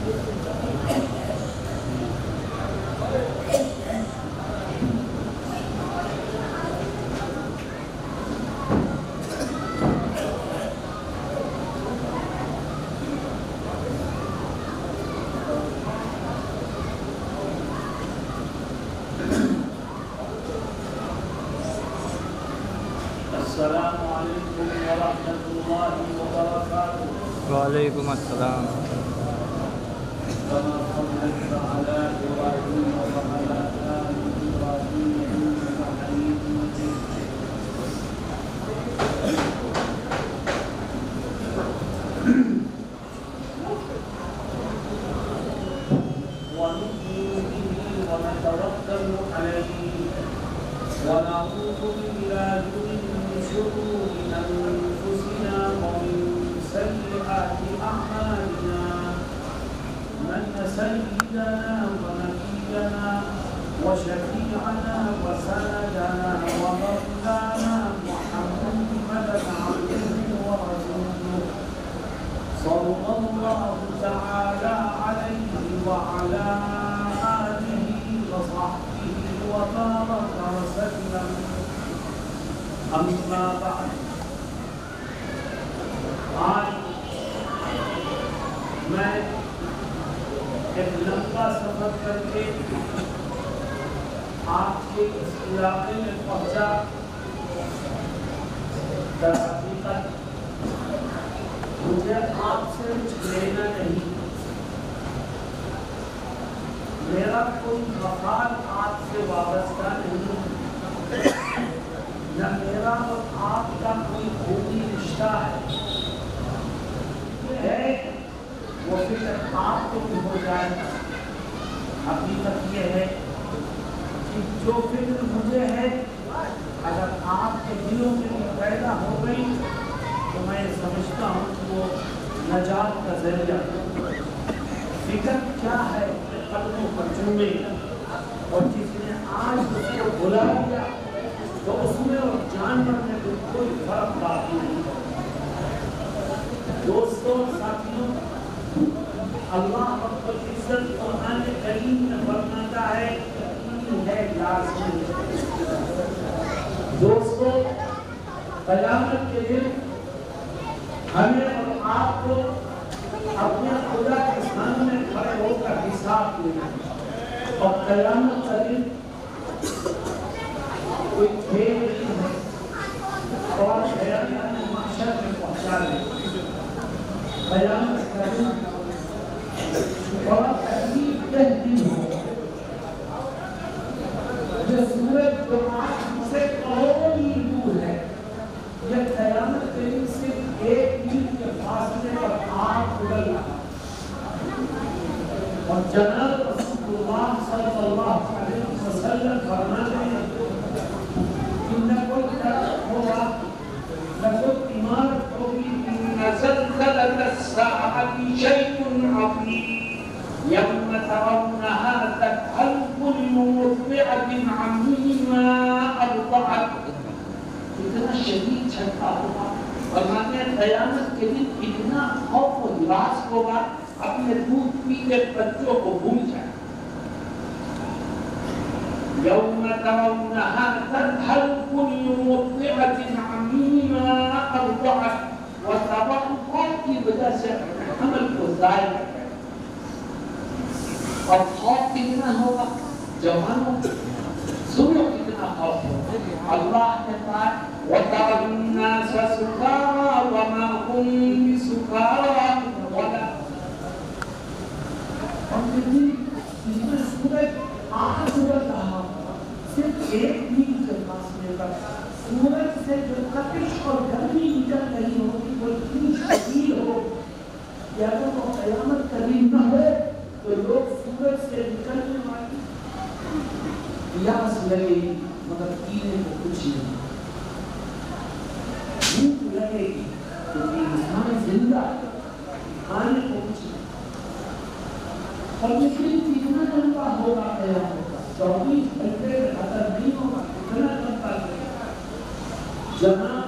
السلام علیکم ورحمۃ اللہ وبرکاتہ. وعلیکم السلام. كما صليت على إبراهيم وعلى آل إبراهيم إنك حميد مجيد. ونؤمن به ونتوكل عليه ونعوذ بالله من شرور أنفسنا ومن سيئات أعمالنا. من سيدنا ونبينا وشفيعنا وسندنا ومولانا محمدا عبده ورسوله صلى الله تعالى عليه وعلى آله وصحبه وبارك وسلم. أما بعد. آج میں ایک لمبا سفر کر کے آپ کے اس علاقے میں پہنچا. در حقیقت مجھے آپ سے کچھ لینا نہیں. میرا کوئی مفاد آپ سے وابستہ نہیں، نہ میرا اور آپ کا کوئی خونی رشتہ ہے. وہ فکر آپ کو بھی ہو جائے. حقیقت یہ ہے کہ جو فکر مجھے ہے اگر آپ کے دلوں میں بھی پیدا ہو گئی تو میں سمجھتا ہوں کہ وہ نجات کا ذریعہ. فکر کیا ہے اپنے قدموں پر چومے، اور جس نے آج اس کو بلا دیا تو اس میں اور جانور میں کوئی فرق باقی نہیں. دوستوں ساتھیوں، اللہ رب العزت قرآن کریم میں فرماتا ہے لازمی. دوستوں، قیامت کے دن ہمیں اور آپ کو اپنے خدا کے سامنے کھڑے ہو کر حساب لینا ہے. اور قیامت کا دن کوئی کھیل نہیں ہے اور خیالات معاشر میں پہنچا لیں. قیامت کا دن بہت عجیب دن ہے. یہ سورج جو آج سے کروڑوں میل دور ہے، یہ قیامت کے دن صرف 1 میل کے فاصلے پر آگ اگل رہا. اور جناب رسول اللہ صلی اللہ علیہ وسلم فرماتے ہیں کہ نہ کوئی درخت ہوگا نہ کوئی عمارت ہوگی. زلزلة الساعة شيء عظيم يوم ترونها تذهل كل مرضعة عما أرضعت. اتنا شدید جھٹکا ہوگا. فرماتے ہیں قیامت کے دن اتنا خوف و ہراس ہوگا اپنے دودھ پیتے بچوں کو بھول جائے. يوم ترونها تذهل كل مرضعة عما أرضعت وتضع خوف کی وجہ سے حمل کو ضائع کرتے ہیں. اور خوف کتنا ہوگا جوانوں، سنو کتنا خوف ہوگا. اللہ کہتا ہے وَتَرَى النَّاسَ سُكَارَىٰ وَمَا هُم بِسُكَارَىٰ وَلَا. اور جس میں سورج آج اگل رہا صرف 1 میل کے فاصلے پر سورج سے جو تپش اور گرمی نکل رہی ہوگی وہ اتنی شدید ہو کہ اگر وہ قیامت قریب نہ ہو تو لوگ سورج سے نکلنے والی پیاس لگے گی مگر پینے کو کچھ نہیں. بھوک لگے گی کیونکہ انسان زندہ کھانے کو کچھ نہیں. اور لیکن کتنا لمبا ہوگا قیامت کا. 24 گھنٹے ختم نہیں ہوگا. کتنا لمبا جناب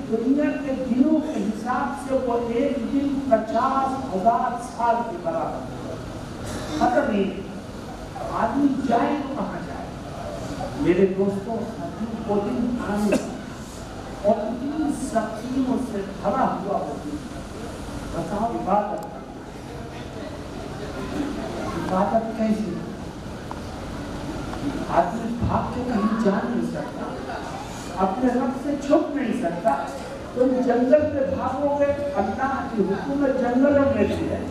دنیا کے دنوں کے حساب سے وہ 1 دن 50,000 سال کے برابر. ختم ہی آدمی جائے تو کہاں جائے؟ میرے دوستوں وہ دن آنے اور اتنی سختیوں سے بھرا ہوا ہوتی، بتاؤ عبادت کیسی؟ آدمی بھاگ کے کہیں جا نہیں سکتا، اپنے رب سے چھپ نہیں سکتا۔ تم جنگل میں بھاگو گے، اللہ کی حکومت جنگلوں میں بھی ہے،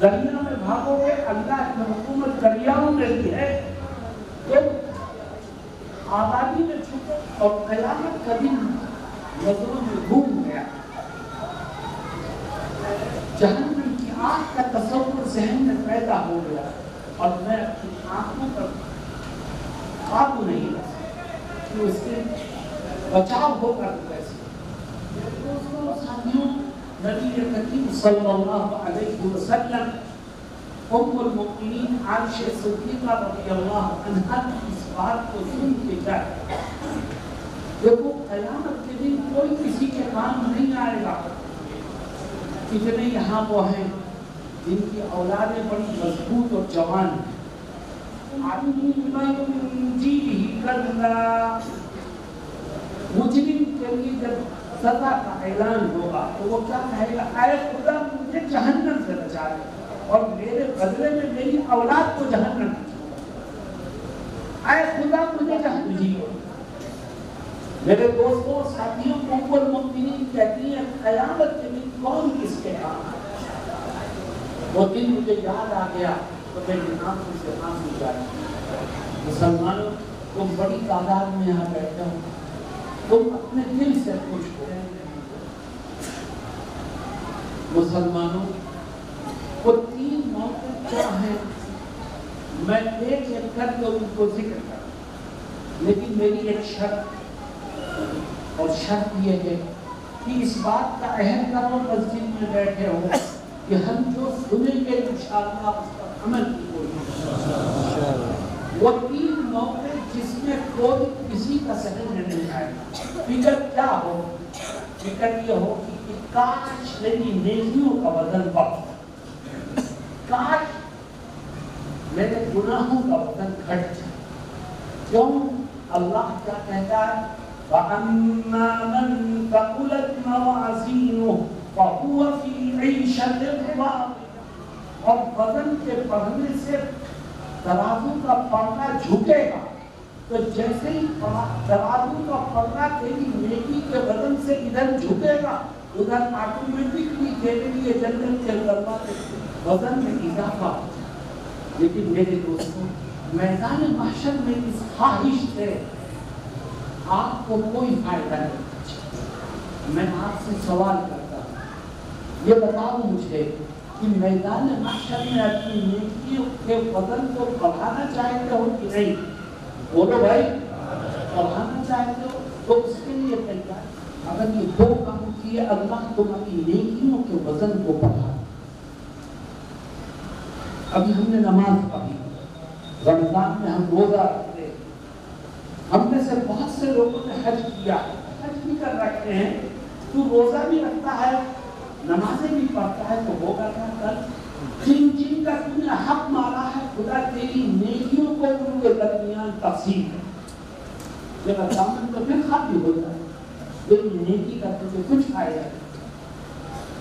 دریا میں بھاگو گے، اللہ کی حکومت دریاؤں میں بھی ہے۔ تم آبادی میں چھپو اور قیامت کا دن نظروں میں گھوم گیا، جہنم کی آگ کا تصور ذہن میں پیدا ہو گیا اور میں اپنی آنکھوں پر قابو نہیں رکھ سکتا کہ اس سے بچاؤ ہو کر کیسے۔ دوستوں ساتھیوں، نبی کریم صلی اللہ علیہ وسلم ام المؤمنین عائشہ صدیقہ رضی اللہ عنہا کی اس بات کو سن کے جائے، دیکھو قیامت کے دن کوئی کسی کے کام نہیں آئے گا۔ کتنے یہاں وہ ہیں جن کی اولادیں بڑی مضبوط اور جوان ہیں، مجرم کے لیے جب سزا کا اعلان ہوگا تو وہ کیا کہے گا؟ اے خدا مجھے جہنم سے بچا دے اور میرے بدلے میں میری اولاد کو جہنم سے، اے خدا مجھے جہنم جی۔ میرے دوستوں اور ساتھیوں، ام المؤمنین کہتی ہیں قیامت کے دن کون کس کے کام آئے؟ وہ دن مجھے یاد آ گیا تو میری آنکھوں سے آنسو جائے۔ مسلمانوں، تم بڑی تعداد میں یہاں بیٹھے ہو، تم اپنے دل سے پوچھو مسلمانوں وہ تین موقع کیا ہیں؟ میں ایک ایک کر کے ان کو ذکر کروں، لیکن میری ایک شرط، اور شرط یہ ہے کہ اس بات کا عہد کرو مسجد میں بیٹھے ہو کہ ہم جو سنیں گے انشاءاللہ اس پر عمل کی کوشش۔ وہ تین موقع جس میں کوئی کسی کا ذہن میں نہیں آئے گا۔ فکر کیا ہو؟ فکر یہ ہو کہ کاش میری نیکیوں کا وزن بڑھ، کاش میرے گناہوں کا وزن گھٹ جائے۔ کیوں؟ اللہ کیا کہتا ہے؟ وَأَمَّا مَن ثَقُلَتْ مَوَازِينُهُ فَهُوَ فِي عِيشَةٍ رَاضِيَةٍ۔ اور وزن کے بڑھنے سے ترازو کا پلڑا جھکے گا، تو جیسے ہی ترازو کا پلڑا تیری نیکی کے وزن سے ادھر جھکے گا، ادھر آٹومیٹکلی تیرے لیے جنت کے دروازے وزن میں اضافہ ہو جائے۔ لیکن میرے دوستوں، میدان محشر میں اس خواہش سے آپ کو کوئی فائدہ نہیں۔ میں آپ سے سوال کرتا ہوں، یہ بتاؤ مجھے کہ میدان محشر میں اپنی نیکیوں کے وزن کو بڑھانا چاہتے ہو کہ نہیں؟ بولو بھائی، بڑھانا چاہتے ہو تو اس کے لیے تیار۔ اگر یہ دو کام کیے، اللہ تمہاری نیکیوں کے وزن کو بڑھا۔ ابھی ہم نے نماز پڑھی، رمضان میں ہم روزہ رکھتے، ہم میں سے بہت سے لوگوں نے حج کیا، حج بھی کر رکھتے ہیں، تو روزہ بھی رکھتا ہے، نمازیں بھی پڑھتا ہے، تو ہوگا کیا کل؟ جن جن کا تم نے حق مارا ہے، خدا تیری نیکیوں کو ان کے درمیان تقسیم ہے۔ جب دامن تو پھر خالی ہوتا ہے، لیکن نیکی کا تجھے کچھ فائدہ ہے۔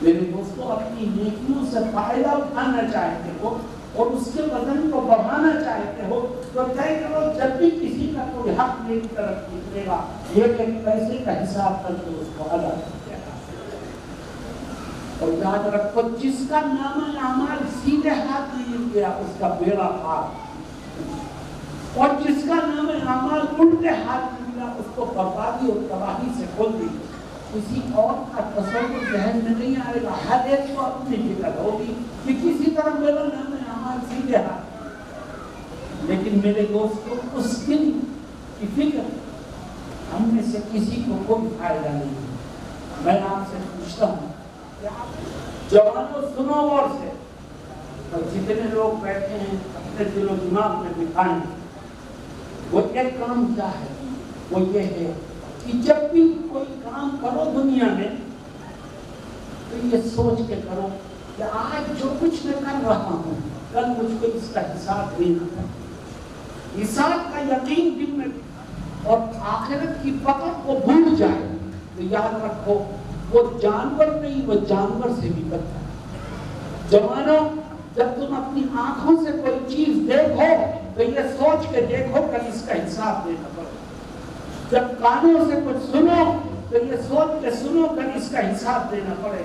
میرے دوستوں، اپنی نیکیوں سے فائدہ اٹھانا چاہتے ہو اور اس کے وزن کو بڑھانا چاہتے ہو تو طے کرو، جب بھی کسی کا کوئی حق میری طرف نکلے گا، ایک ایک پیسے کا حساب کر کے اس کو ادا کر دیا۔ اور یاد رکھو، جس کا نامہ اعمال سیدھے ہاتھ نہیں گیا اس کا بیڑا پار، اور جس کا نامہ اعمال الٹے ہاتھ ملا اس کو بربادی اور تباہی سے کھول دی۔ کسی اور کا تصور ذہن میں نہیں آئے گا، ہر ایک کو اپنی فکر ہوگی کہ کسی طرح میرا نام اعمال سیدھے ہاتھ۔ لیکن میرے دوستوں، اس دن کی فکر ہم میں سے کسی کو کوئی فائدہ نہیں۔ میں آپ سے پوچھتا ہوں، جوانوں سنو غور سے، اور جتنے لوگ بیٹھے ہیں اپنے دل و دماغ میں بٹھائیں، وہ ایک کام کیا ہے؟ وہ یہ ہے کہ جب بھی کوئی کام کرو دنیا میں تو یہ سوچ کے کرو کہ آج جو کچھ میں کر رہا ہوں کل مجھ کو اس کا حساب دینا ہے. حساب کا یقین دل میں اور آخرت کی پکڑ کو بھول جائے تو یاد رکھو وہ جانور نہیں، وہ جانور سے بھی بدتر ہے. جوانوں، جب تم اپنی آنکھوں سے کوئی چیز دیکھو تو یہ سوچ کے دیکھو کل اس کا حساب دینا پڑے. جب کانوں سے کچھ سنو تو یہ سوچ کے سنو کل اس کا حساب دینا پڑے.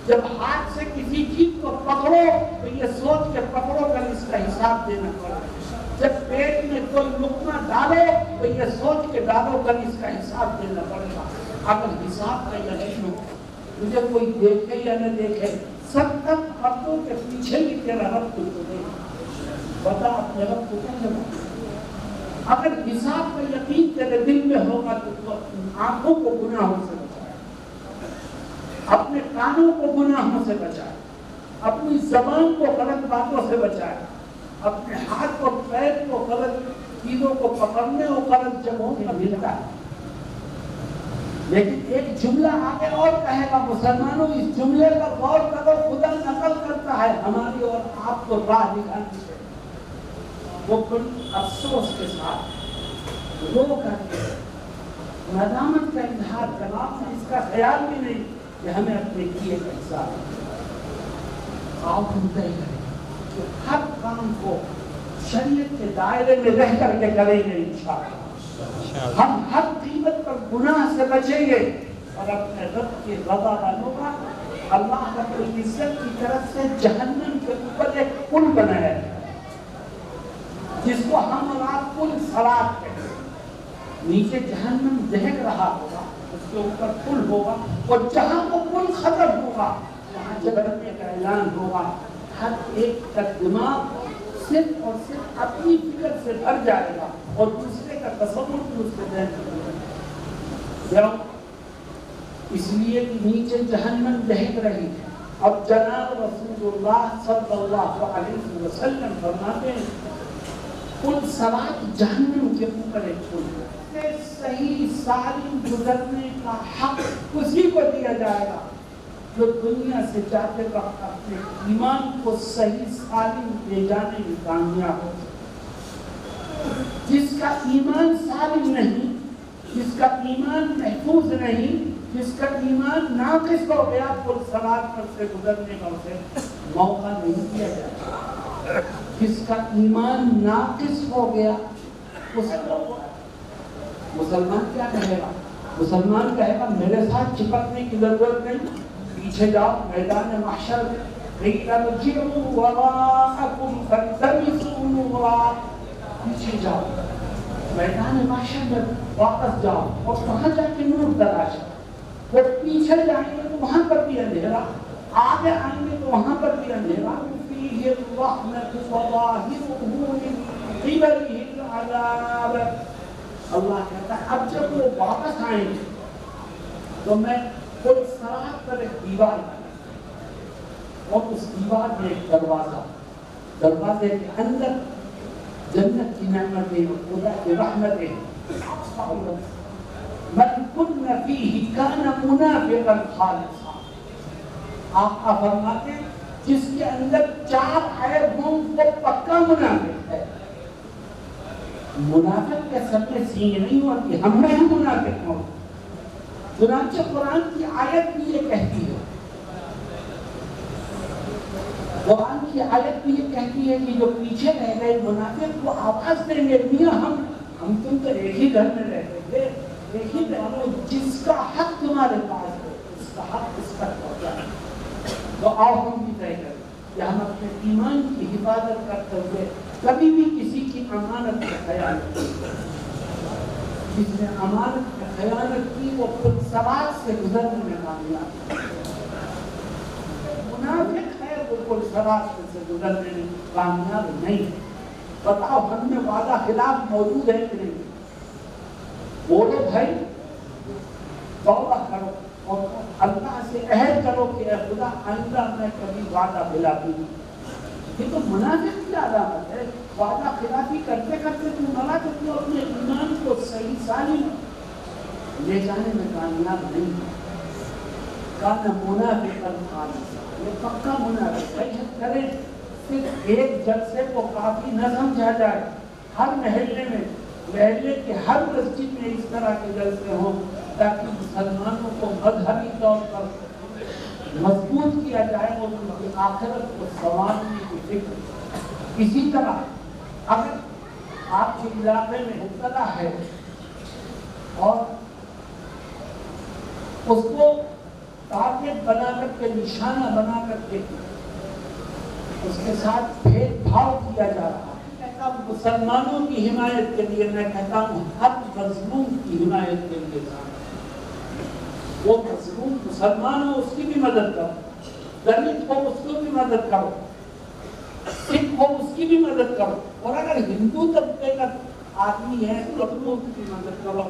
جب ہاتھ سے کسی چیز کو پکڑو تو یہ سوچ کے پکڑو کل اس کا حساب دینا پڑے. جب پیٹ میں کوئی لقمہ ڈالو تو یہ سوچ کے ڈالو کل اس کا حساب دینا پڑے گا. اگر حساب کا یقین ہو، مجھے کوئی دیکھے یا نہ دیکھے، سب تک پردوں کے پیچھے بھی تیرا رب تجھ کو دے گا. بتا اپنے رب کو کیسے بتا. اگر حساب کا یقین تیرے دل میں ہوگا تو آنکھوں کو گناہوں سے بچائے، اپنے کانوں کو گناہوں سے بچائے، اپنی زبان کو غلط باتوں سے بچائے، اپنے ہاتھ اور پیر کو غلط چیزوں کو پکڑنے اور غلط جگہوں پر ملتا ہے. لیکن ایک جملہ آگے اور کہے گا، مسلمانوں اس جملے پر غور کرو، خدا نقل کرتا ہے ہماری اور آپ کو راہ دکھانے سے. وہ بڑی افسوس کے ساتھ رو کر کے ندامت کا اظہار کرنا، اس کا خیال بھی نہیں کہ ہمیں اپنے کیے کا حساب آؤ ہم طے کریں کہ ہر کام کو شریعت کے دائرے میں رہ کر کے کریں گے. انشاءاللہ ہم ہر قیمت پر گناہ سے بچیں گے اور اپنے رب کی رضا والوں کا اللہ رب العزت کی طرف سے جہنم کے اوپر ایک پل بنا ہے جس کو ہم اور آپ پل صراط کہتے ہیں. نیچے جہنم دہک رہا ہوگا، اس کے اوپر پل ہوگا اور جہاں وہ پل ختم ہوگا وہاں جہنم کا اعلان ہوگا. ہر ایک کا دماغ صرف اور صرف اپنی فکر سے بھر جائے گا اور دوسرے کا تصور بھی اس کے ذہن میں. اس لیے کہ نیچے جہنم دہک رہی ہے. اب جناب رسول اللہ صلی اللہ علیہ وسلم فرماتے ہیں پل صراط جہنم کے اوپر ایک پل ہے. صحیح سالم گزرنے کا حق اسی کو دیا جائے گا جو دنیا سے جاتے وقت اپنے ایمان کو صحیح سالم لے جانے میں کامیاب ہو. جس کا ایمان سالم نہیں، جس کا ایمان محفوظ نہیں، جس کا ایمان ناقص ہو گیا، پل صراط پر سے گزرنے کا اسے موقع نہیں دیا جائے. جس کا ایمان ناقص ہو گیا اس کو مسلمان کیا کہے گا؟ مسلمان کہے گا میرے ساتھ چپکنے کی ضرورت نہیں، پیچھے جاؤ میدان محشر پیچھے جاؤ میدان محشر میں واپس جاؤ اور وہاں جا کے نور تلاش. وہ پیچھے جائیں گے تو وہاں پر بھی اندھیرا، آگے آئیں گے تو وہاں پر بھی اندھیرا. اللہ کہتا ہے اب جب وہ واپس آئیں گے تو میں کوئی صراط پر ایک دیوار اور اس دیوار میں ایک دروازے کے اندر جنت کی نعمتیں، خدا کی رحمتیں. من کن فیہ کان منافقا خالصا. آقا فرماتے ہیں جس کے اندر 4 عیب ہوں وہ پکا منافق ہے. منافق کے سب میں سینگ نہیں ہوتی، ہم میں ہی منافق ہوں. چنانچہ قرآن کی آیت بھی یہ کہتی ہے، قرآن کی آیت بھی یہ کہتی ہے کہ جو پیچھے رہ گئے منافق وہ آواز دیں گے میاں ہم تم تو ایک ہی گھر میں رہتے تھے، ایک ہی گھر میں، جس کا حق تمہارے پاس ہے اس کا حق اس تک پہنچا ہے. تو آؤ ہم بھی طے کریں کہ ہم اپنے ایمان کی حفاظت کرتے ہوئے کبھی بھی کسی کی امانت کا خیانت نہیں. جس نے امانت کا خیانت کی وہ خود صراط سے گزرنے میں کامیاب. منافق ہے وہ خود صراط سے گزرنے میں کامیاب نہیں. بتاؤ ہم میں وعدہ خلاف موجود ہے کہ نہیں؟ بولو بھائی، توبہ کرو اور اللہ سے عہد کرو کہ اے خدا آئندہ میں کبھی وعدہ خلافی نہیں. یہ تو منافق کی علامت ہے. وعدہ خلافی کرتے کرتے تم مرا تو تم اپنے ایمان کو صحیح سالم لے جانے میں کامیاب نہیں. کان منافقا خالصا، یہ پکا منافق ہے. کرے صرف ایک جلسے کو کافی نہ سمجھا جائے، ہر محلے میں، محلے کے ہر مسجد میں اس طرح کے جلسے ہوں تاکہ مسلمانوں کو مذہبی طور پر مضبوط کیا جائے اور ان کی آخرت کو سنوارنے کی فکر۔ اسی طرح اگر آپ کے علاقے میں مبتلا ہے اور اس کو ٹارگٹ بنا کر کے، نشانہ بنا کر کے اس کے ساتھ بھید بھاؤ کیا جا رہا ہے، مسلمانوں کی حمایت کے لیے میں کہتا ہوں ہر مظلوم کی حمایت کے لیے وہ مظلوم مسلمان ہو اس کی بھی مدد کرو، دلت ہو اس کو بھی مدد کرو، سکھ ہو اس کی بھی مدد کرو، اور اگر ہندو طبقے کا آدمی ہے تو اپنوں کی بھی مدد کرو۔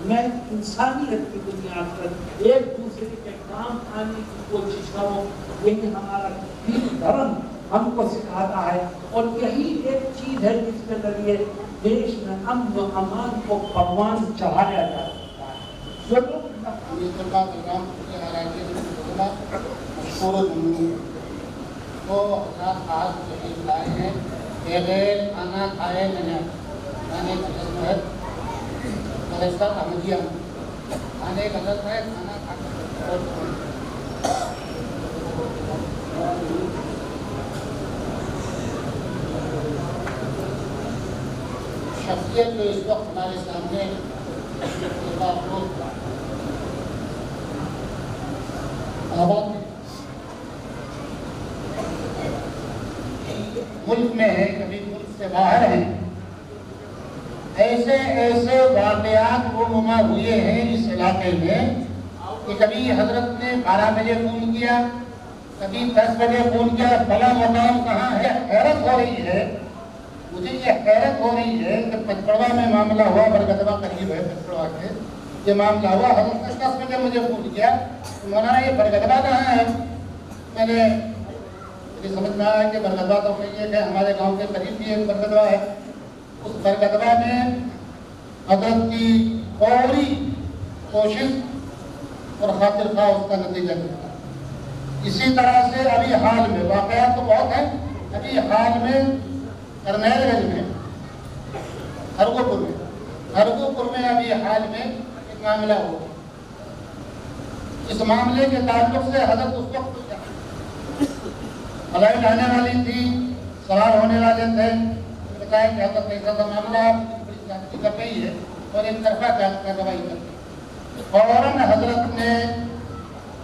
میں انسانیت کی بنیاد پر ایک دوسرے کے کام آنے کی کوشش کرو، یہی ہمارا دین دھرم ہم کو سکھاتا ہے، اور یہی ایک چیز ہے جس کے ذریعے دیش میں امن و امان کو پروان چڑھایا جا سکتا ہے۔ جو لوگ مشہور تو حضرات آج تشریف لائے ہیں بغیر کھانا کھائے نہیں، کھانے کا لذت ہے مدرسہ احمدیہ میں، کھانے کا لذت ہے، کھانا کھانا شخصیت جو اس وقت ہمارے سامنے ملک میں ہے، کبھی ملک سے باہر ہیں، ایسے واقعات رونما ہوئے ہیں اس علاقے میں کہ کبھی حضرت نے 12 بجے فون کیا، کبھی 10 بجے فون کیا، فلاں مقام کہاں ہے۔ حیرت ہو رہی ہے، مجھے یہ حیرت ہو رہی ہے کہ پچکڑوا میں معاملہ ہوا، برگدوا قریب ہے پچکڑوا کے، یہ معاملہ ہوا، حضرت نے 10 بجے مجھے فون کیا، مولانا یہ برگدوا کہاں ہے؟ میں نے مجھے سمجھ میں آیا کہ برگدوا تو یہ کہ ہمارے گاؤں کے قریب بھی ایک برگدوا ہے، اس برگدوا میں حضرت کی فوری کوشش اور خاطر خواہ اس کا نتیجہ نکلا۔ اسی طرح سے ابھی حال میں واقعات تو بہت ہیں، ابھی حال میں کرنیل گنج میں، ہرگوپور میں ابھی حال میں ایک معاملہ ہوا۔ اس معاملے کے تعلق سے حضرت اس وقت فلائٹ آنے والی تھی، سوار ہونے والے تھے، بتایا کہ حضرت ایسا کا معاملہ بڑی زیادتی کر رہی ہے اور ایک طرفہ کارروائی کر رہی ہے۔ فوراً حضرت نے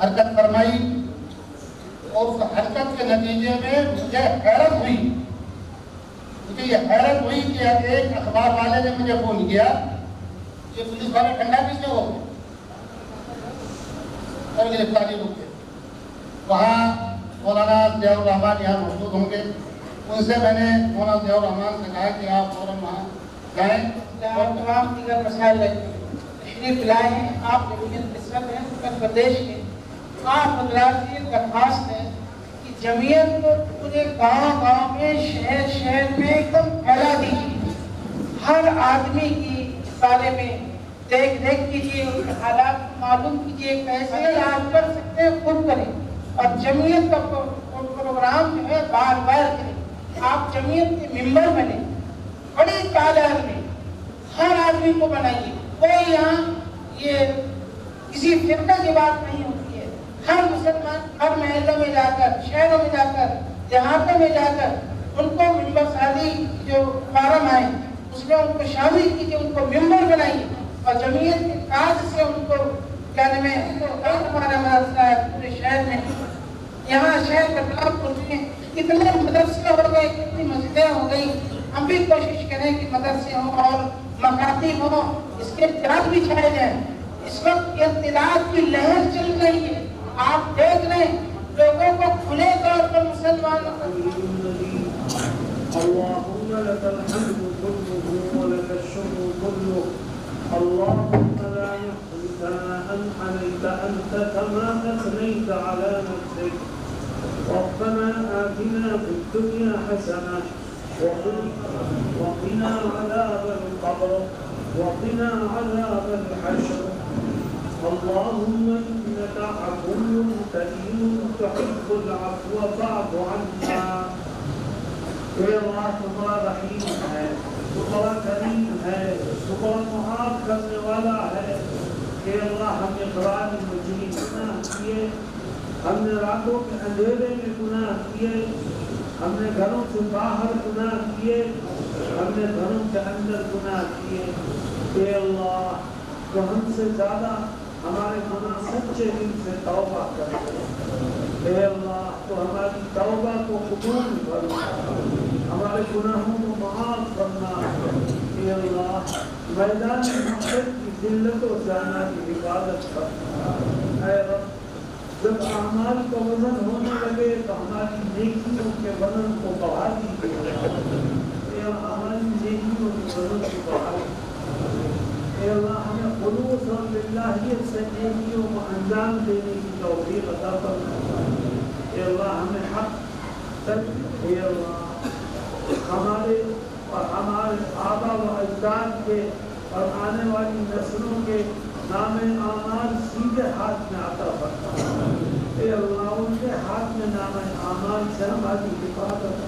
حرکت فرمائی اور اس حرکت کے نتیجے میں مجھے حیرت ہوئی کہ ایک اخبار والے نے مجھے فون کیا کہ پولیس والے ٹھنڈا کس سے ہو گئے اور گرفتاری ہو گئے۔ وہاں مولانا ضیاء الرحمان یہاں موجود ہوں گے، ان سے میں نے مولانا ضیاء الرحمان سے کہا کہ آپ فوراً وہاں جائیں اور تمام دیگر مسائل تشریف لائے ہیں۔ آپ جمعیت نسبت ہیں اتر پردیش کے، آپ حضرات کی درخواست ہے کہ جمعیت کو پورے گاؤں میں، شہر میں ایک دم پھیلا دیجیے، ہر آدمی کی بارے میں دیکھ کیجیے، ان کے حالات معلوم کیجیے، کیسے آپ کر سکتے ہیں خود کریں، اور جمعیت کا پروگرام جو ہے بار کریں۔ آپ جمعیت کے ممبر بنے، بڑی تعداد میں ہر آدمی کو بنائیے، کوئی یہاں یہ کسی فرقہ کی بات نہیں ہوتی ہے، ہر مسلمان ہر محلوں میں جا کر، شہروں میں جا کر، دیہاتوں میں جا کر ان کو ممبر سازی جو فارم آئے اس میں ان کو شامل کیجیے، ان کو ممبر بنائیے، اور جمعیت کے کاج سے ان کو کہنے میں ہمارا مدرسہ ہے پورے شہر میں، یہاں شہر بدلاؤ میں کتنے مدرسے ہو گئے، کتنی مسجدیں ہو گئی، ہم بھی کوشش کریں کہ مدرسے ہوں اور مکاتب ہوں، اس کے اطلاعات بھی چھائے جائیں۔ اس وقت اطلاعات کی لہر چل رہی ہے، آپ دیکھ رہے ہیں لوگوں کو کھلے طور پر مسلمانوں کو اللهم لك الحمد كله ولك الشكر كله، اللهم لا نحصي ثناء عليك أنت كما أثنيت على نفسك، ربنا آتنا في الدنيا حسنة وقنا عذاب القبر وقنا عذاب الحشر، اللهم إنك عفو كريم تحب العفو فاعف عنا، اے اللہ تو بڑا رحیم ہے، تو بڑا کریم ہے، تو بڑا معاف کرنے والا ہے۔ اے اللہ ہم نے برائے مجرم گناہ کیے، ہم نے راتوں کے اندھیرے میں گناہ کیے، ہم نے گھروں سے باہر گناہ کیے، ہم نے گھروں کے اندر گناہ کیے۔ اے اللہ تو ہم سے زیادہ ہمارے گناہ سچے دل سے توبہ کرے۔ اے اللہ تو ہماری توبہ کو قبول کرنا، ہمارے گناہوں کو معاف کرنا۔ اے اللہ میدان محشر کی ذلتوں سے ہماری حفاظت کرنا۔ اے رب جب اعمال کا وزن ہونے لگے تو ہماری نیکیوں کے وزن کو بڑھا دیجیے۔ اے ہماری نیکیوں کے وزن کو بڑھا دیجیے۔ اے اللہ ہمیں خلوص اور للہیت سے نیکیوں کو انجام دینے کی توفیق عطا فرما۔ اے اللہ ہمیں حق تک، اے اللہ ہمارے اور ہمارے آبا و اجداد کے اور آنے والی نسلوں کے نام اعمال سیدھے ہاتھ میں عطا فرما۔ اے اللہ ان کے ہاتھ میں نام اعمال سے ہماری حفاظت